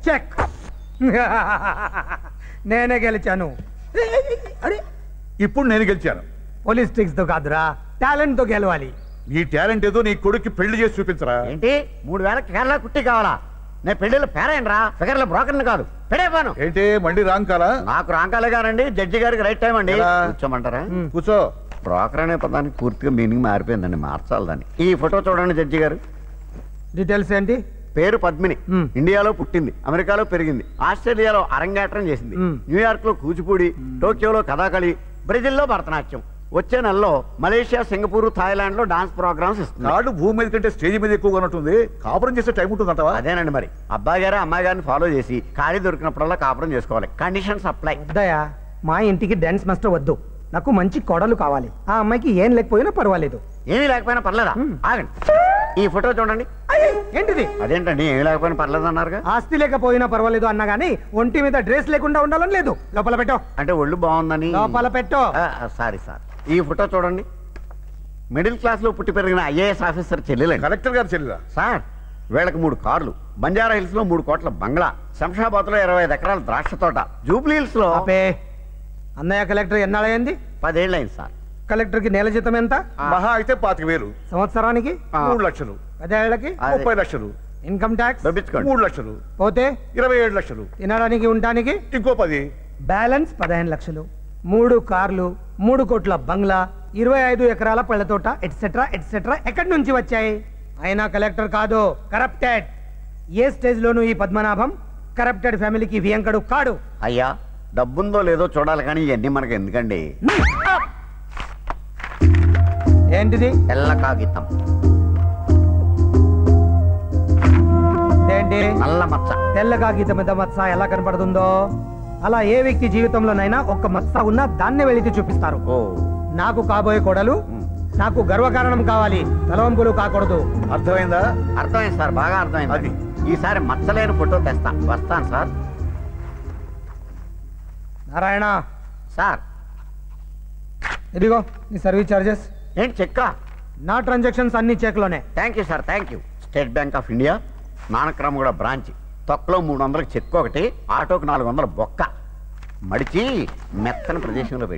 Check. నేనే గెలిచాను. అరే ఇప్పుడు నేను గెలిచాను. పొలిటిక్స్ తో కాదురా, టాలెంట్ తో గెలవాలి. నీ టాలెంట్ ఏదో నీ కొడుక్కి పెళ్లి చేసి చూపించరా. ఏంటి 3000 కేరళ కుట్టి కావాలా? నేను పెళ్లిలో పేరైనరా, ఫిగర్ల బ్రోకర్ని కాదు. పెడేపాను. ఏంటి మళ్ళీ రాంగ్ కాలా? నాకు రాంకాలే గారండి, జడ్జి గారికి రైట్ టైం అండి. కూర్చోమంటారా? కూర్చో. బ్రోకర్ అనే పదానికి పూర్తిగా మీనింగ్ మారిపోయిందండి, మార్చాలి దాన్ని. ఈ ఫోటో చూడండి జడ్జి గారు. డీటెయిల్స్ ఏంటి? పేరు పద్మిని, ఇండియాలో పుట్టింది, అమెరికాలో పెరిగింది, ఆస్ట్రేలియాలో అరంగేట్రం చేసింది, న్యూయార్క్ లో కూచిపూడి, టోక్యోలో కథాకళి, బ్రెజిల్లో భరతనాట్యం. వచ్చే నెలలో మలేషియా, సింగపూర్, థాయిలాండ్ లో డాన్స్ ప్రోగ్రామ్స్ ఇస్తుంది. నాడు భూమి మీద కంటే స్టేజ్ మీద ఎక్కువగా ఉన్నట్టుంది. కాపురం చేసే టైం ఉంటుందంటవా? అదేనండి మరి. అబ్బాయి గారు అమ్మాయి గారిని ఫాలో చేసి ఖాళీ దొరికినప్పుడల్లా కాపురం చేసుకోవాలి. Conditions apply. వద్దయా, మా ఇంటికి డాన్స్ మాస్టర్ వద్దు. నాకు మంచి కోడలు కావాలి. ఆ అమ్మాయికి ఏం లేకపోయినా పర్వాలేదు. ఏమీ లేకపోయినా పర్లేదా? ఆగండి, ఈ ఫోటో చూడండి. ఏంటిది? అదేంటండి ఏమీ లేకపోయినా పర్లేదు అన్నారుగా? ఆస్తి లేకపోయినా పర్వాలేదు అన్నా గానీ ఒంటి మీద డ్రెస్ లేకుండా ఉండాలని లేదు. లోపల పెట్టో. అంటే ఒళ్ళు బాగుందని? లోపల పెట్టో. Sorry sir. ఈ ఫోటో చూడండి. మిడిల్ క్లాస్ లో పుట్టి పెరిగిన ఐఏఎస్ ఆఫీసర్ చెల్లెలండి. కలెక్టర్ గారు చెల్లిరా సార్. వీళ్ళకి 3 కార్లు, బంజారా హిల్స్ లో 3 కోట్ల బంగ్లా, శంషాబాద్ లో 25 ఎకరాల ద్రాక్ష తోట, జూబ్లీ హిల్స్ లో. అన్నయ్య కలెక్టర్ ఎన్నాళ్ళయింది? 10 ఏళ్ళు అయింది సార్. కలెక్టర్ కి నెల జీతం ఎంత? మహా అయితే 25,000. సంవత్సరానికి 3 లక్షలు. 10 ఏళ్ళకి 30 లక్షలు. ఇన్కమ్ ట్యాక్స్ 3 లక్షలు. పోతే 27 లక్షలు. తినడానికి ఉండడానికి ఇంకో 10. బ్యాలెన్స్ 15 లక్షలు. 3 కార్లు, 3 కోట్ల బంగ్లా, 25 ఎకరాల పళ్ళ తోట, ఎట్సెట్రా ఎట్సెట్రా ఎక్కడి నుంచి వచ్చాయి? అయినా కలెక్టర్ కాదు, కరప్టెడ్. ఏ స్టేజ్ లోనూ ఈ పద్మనాభం కరప్టెడ్ ఫ్యామిలీకి వియంకడు కాడు. అయ్యా, డబ్బుందో లేదో చూడాలి కానీ ఇవన్నీ మనకు ఎందుకండి? ఏంటిది? తెల్ల కాగితం. ఏంటి? నల్ల మచ్చ. తెల్ల కాగితం మీద మచ్చ ఎలా కనపడుతుందో అలా ఏ వ్యక్తి జీవితంలోనైనా ఒక్క మచ్చ ఉన్నా దాన్నే వెళితే చూపిస్తారు. నాకు కాబోయే కోడలు నాకు గర్వకారణం కావాలి, తలవంపులు కాకూడదు. అర్థమైందా? అర్థమైంది సార్, బాగా అర్థమైంది. అది ఈసారి మచ్చలేని ఫోటో తెస్తా. వస్తాను సార్. నారాయణ సార్. ఇదిగో నీ సర్వీస్ చార్జెస్. ఏంటి చెక్కా? నా ట్రాన్సాక్షన్స్ అన్ని చెక్ లోనే. Thank you sir, thank you. State bank of India, Nanakram branch. తొక్కలో 300కి చెక్ ఒకటి, ఆటోకి 400 బొక్క. మడిచి మెత్తని ప్రదేశంలో పెట్టి